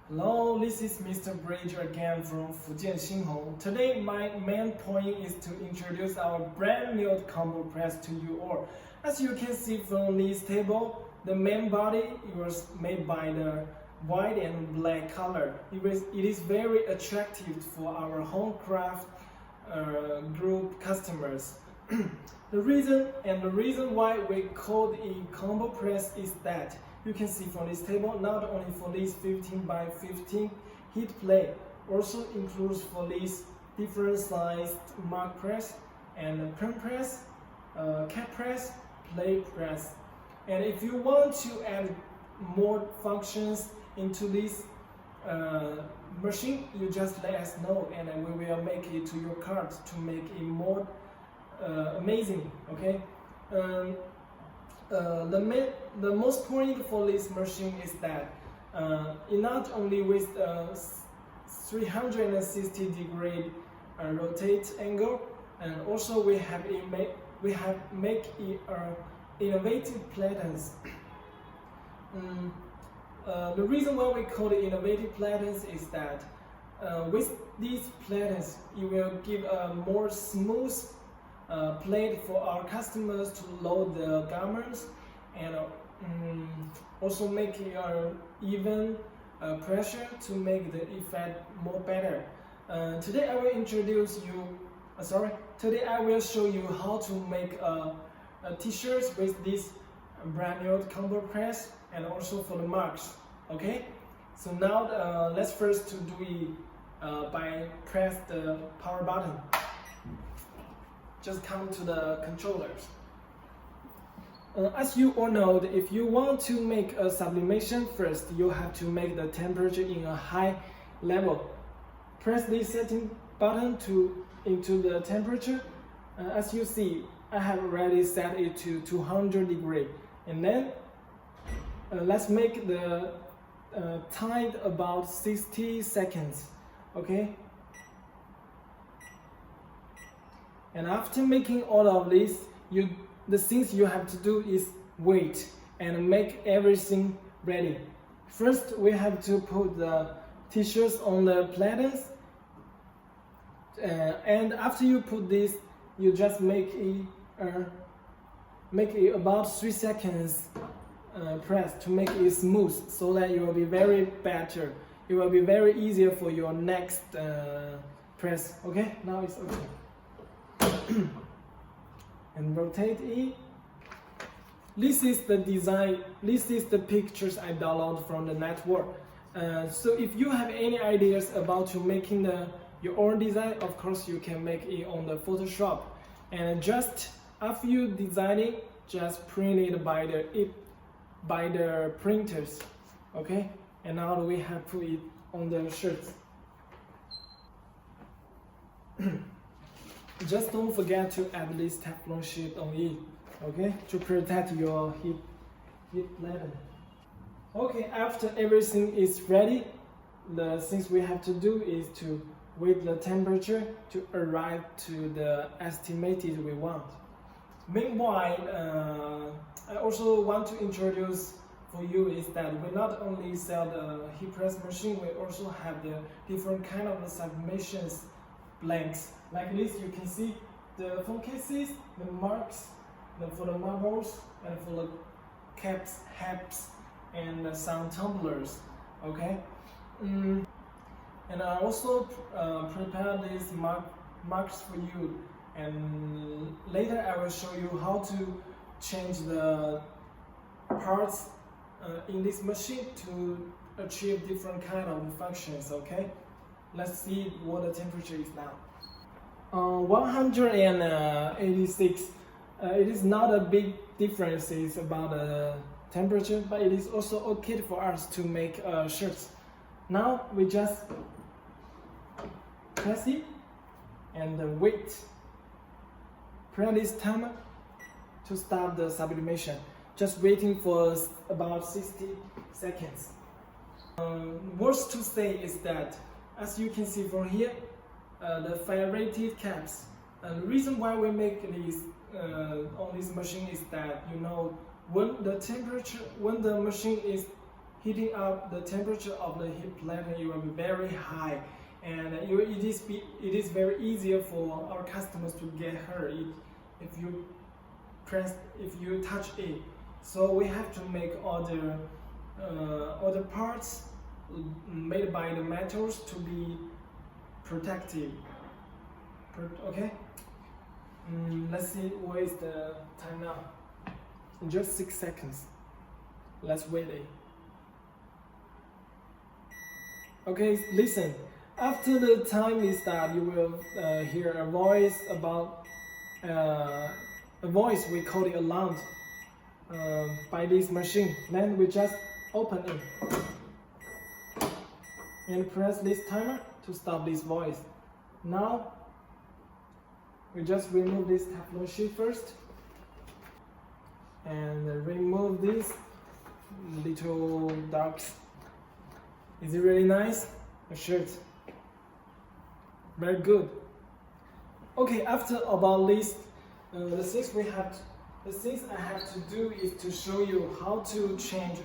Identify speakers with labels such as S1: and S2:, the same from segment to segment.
S1: Hello, this is Mr. Bridge again from Fujian Xinhong. Today my main point is to introduce our brand new combo press to you all. As you can see from this table, the main body was made by the white and black color. It is very attractive for our home craft group customers. The reason why we called it combo press is that you can see from this table, not only for this 15 by 15 heat plate, also includes for this different sized mark press and pen press, cap press, plate press. And if you want to add more functions into this machine, you just let us know and we will make it to your cart to make it more amazing. Okay. The most point for this machine is that it not only with 360 degree rotate angle, and also we have make it innovative platens. The reason why we call it innovative platens is that with these platens, it will give a more smooth plate for our customers to load the garments and also make it even pressure to make the effect more better. Today I will introduce you. Today I will show you how to make a t-shirts with this brand new combo press and also for the marks. Okay. So now let's first to do it by press the power button. Just come to the controllers. As you all know, if you want to make a sublimation, first you have to make the temperature in a high level. Press this setting button into the temperature. As you see, I have already set it to 200 degrees. And then let's make the time about 60 seconds. Okay. And after making all of this, the things you have to do is wait and make everything ready. First, we have to put the t-shirts on the platens. And after you put this, you just make it about 3 seconds press to make it smooth, so that it will be very better. It will be very easier for your next press. Okay, now it's okay. And rotate it. This is the design. This is the pictures I download from the network. So if you have any ideas about to making your own design, of course you can make it on the Photoshop. And just after you design it, just print it by the printers. Okay. And now we have put it on the shirts. Just don't forget to add this Teflon sheet on it, okay, to protect your heat level. Okay, after everything is ready, the things we have to do is to wait the temperature to arrive to the estimated we want. Meanwhile, I also want to introduce for you is that we not only sell the heat press machine, we also have the different kind of sublimations blanks. Like this, you can see the phone cases, the marks, for the marbles, and for the caps, hats, and some tumblers. Okay, and I also prepare these marks for you. And later I will show you how to change the parts in this machine to achieve different kind of functions. Okay, let's see what the temperature is now. 186. It is not a big difference about the temperature, but it is also okay for us to make shirts. Now we just press it and wait. Press this timer to start the sublimation. Just waiting for about 60 seconds. Worst to say is that, as you can see from here, the fire rated caps. And the reason why we make these on this machine is that, you know, when the machine is heating up the temperature of the heat plate, it will be very high, and it is very easier for our customers to get hurt if you touch it. So we have to make other parts made by the metals to be protective. Okay. Let's see what is the time now. In just 6 seconds. Let's wait it. Okay, listen. After the time is that you will hear a voice about a voice we call it alarm by this machine. Then we just open it and press this timer to stop this voice. Now we just remove this Teflon sheet first and remove this little darks. Is it really nice? A shirt. Very good. Okay, after about this, the things I have to do is to show you how to change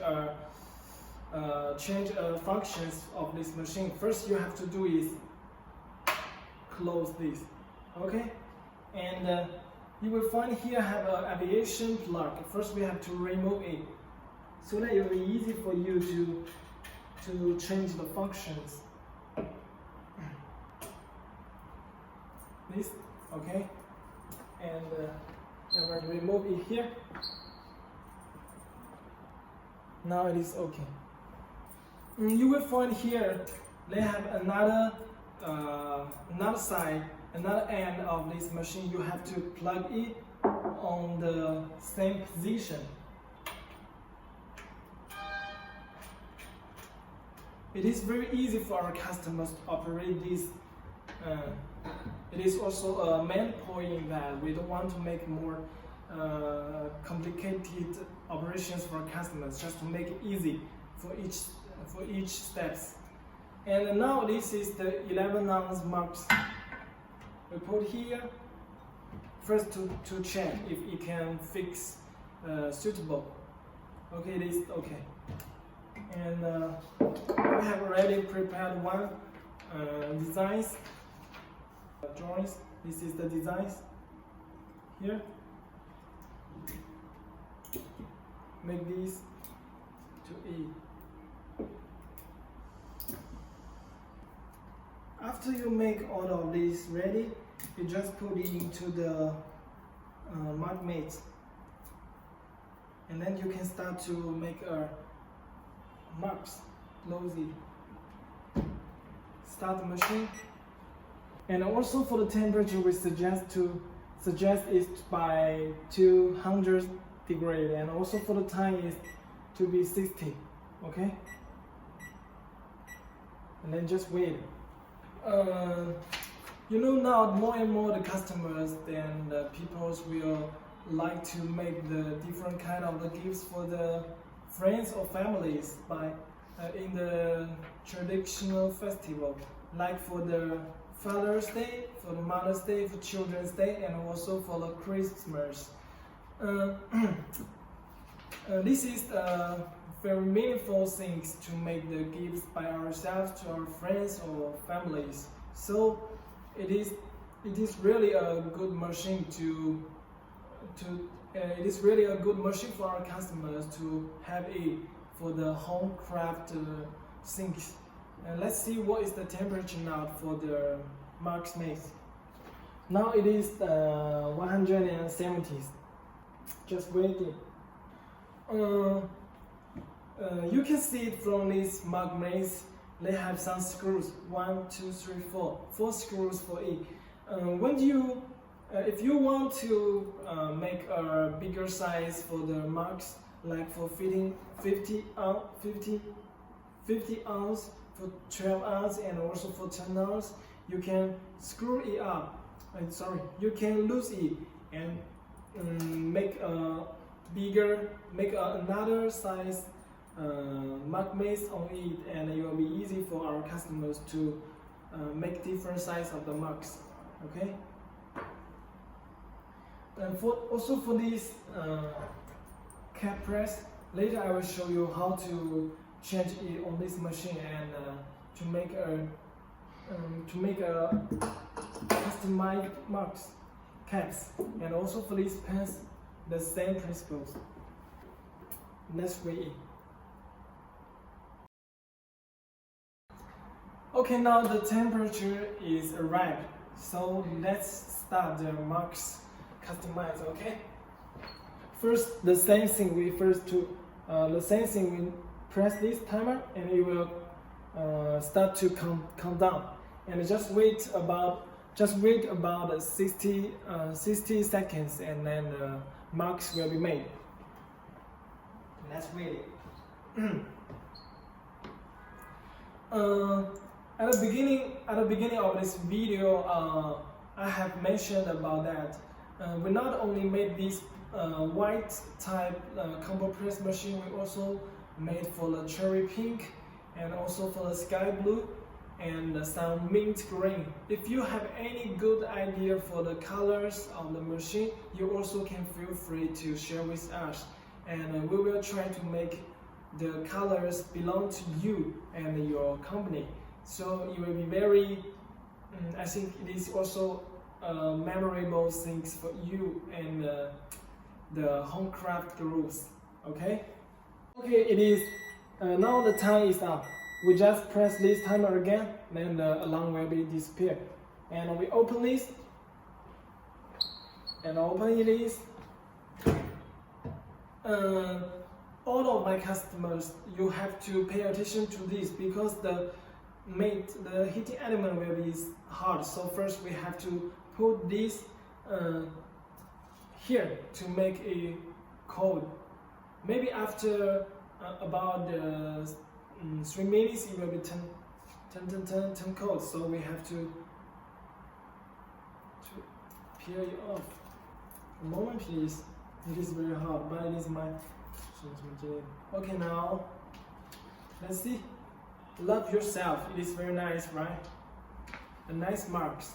S1: functions of this machine. First, you have to do is close this. Okay, and you will find here have an aviation plug. First, we have to remove it so that it will be easy for you to change the functions. This, okay, and I will remove it here. Now it is okay. You will find here they have another side, another end of this machine. You have to plug it on the same position. It is very easy for our customers to operate this. It is also a main point that we don't want to make more complicated operations for our customers, just to make it easy for each steps. And now this is the 11-ounce marks. We put here first to check if it can fix suitable. Okay, it is okay. And we have already prepared one designs. Drawings. This is the designs here. Make these to E. After you make all of these ready, you just put it into the CraftMates, and then you can start to make marks. Close it. Start the machine. And also for the temperature, we suggest it by 200 degrees, and also for the time is to be 60. Okay. And then just wait. You know, now more and more the customers and the people will like to make the different kind of the gifts for the friends or families by in the traditional festival, like for the Father's Day, for the Mother's Day, for Children's Day, and also for the Christmas. This is very meaningful things to make the gifts by ourselves to our friends or families. So it is really a good machine it is really a good machine for our customers to have it for the home craft things. And let's see what is the temperature now for the CraftMates. Now it is 170. Just waiting. You can see it from these CraftMates. They have some screws. 1, 2, 3, 4. 4 screws for it. If you want to make a bigger size for the marks, like for fitting 50 ounce, for 12 ounce, and also for 10 ounce, you can screw it up. You can lose it and make another size CraftMates on it, and it will be easy for our customers to make different size of the marks. Okay. And also for this cap press, later I will show you how to change it on this machine and to make a customized marks, caps, and also for these pens, the same principles. Let's read it. Okay, now the temperature is arrived, so let's start the marks customize. Okay. First, the same thing we press this timer, and it will start to count down. And just wait about 60 seconds, and then the marks will be made. Let's read it. At the beginning of this video, I have mentioned about that. We not only made this white type combo press machine, we also made for the cherry pink and also for the sky blue and some mint green. If you have any good idea for the colors of the machine, you also can feel free to share with us, and we will try to make the colors belong to you and your company. So it will be very, I think it is also memorable things for you and the home craft groups. Okay, it is now the time is up. We just press this timer again, then the alarm will be disappear. And we open this and open this. All of my customers, you have to pay attention to this because the heating element will be hard. So first we have to put this here to make a cold. Maybe after about 3 minutes it will be turn cold. So we have to peel it off. A moment please. It is very hard, but it is my. Okay, now let's see. Love yourself. It is very nice, right? A nice marks.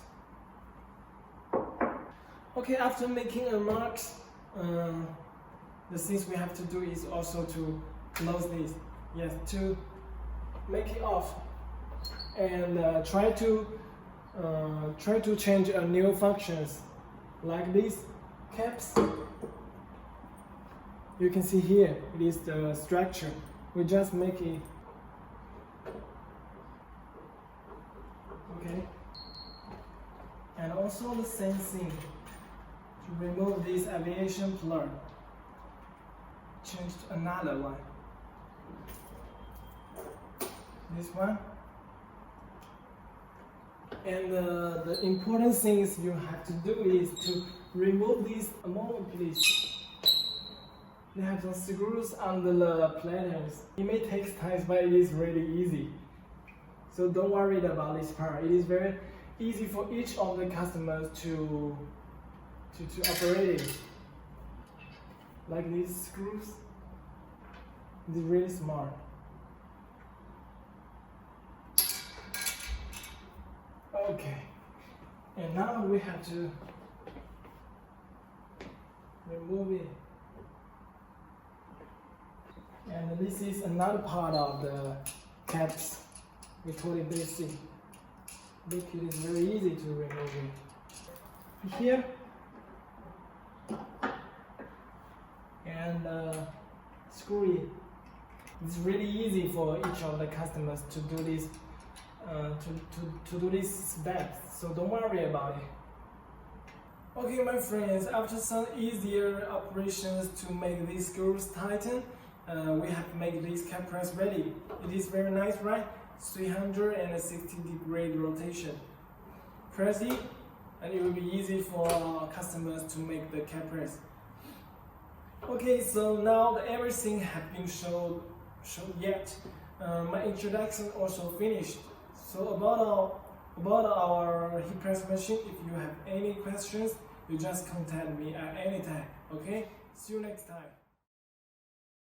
S1: Okay, after making a marks, the things we have to do is also to close this. Yes, to make it off, and try to change a new functions like this caps. You can see here it is the structure. We just make it. Okay, and also the same thing to remove this aviation plug. Change to another one. This one. And the important things you have to do is to remove this. A moment, please. They have some screws under the platters. It may take time, but it is really easy. So don't worry about this part. It is very easy for each of the customers to operate it. Like these screws. It's really smart. Okay. And now we have to remove it. And this is another part of the caps. We call it basic. It is very easy to remove it. Here. And screw it. It's really easy for each of the customers to do this, to do this step. So don't worry about it. Okay, my friends, after some easier operations to make these screws tighten, we have made this cap press ready. It is very nice, right? 360-degree rotation. Press it, and it will be easy for our customers to make the cap press. Okay, so now that everything has been shown yet, my introduction also finished. So about our heat press machine, if you have any questions, you just contact me at any time. Okay, see you next time.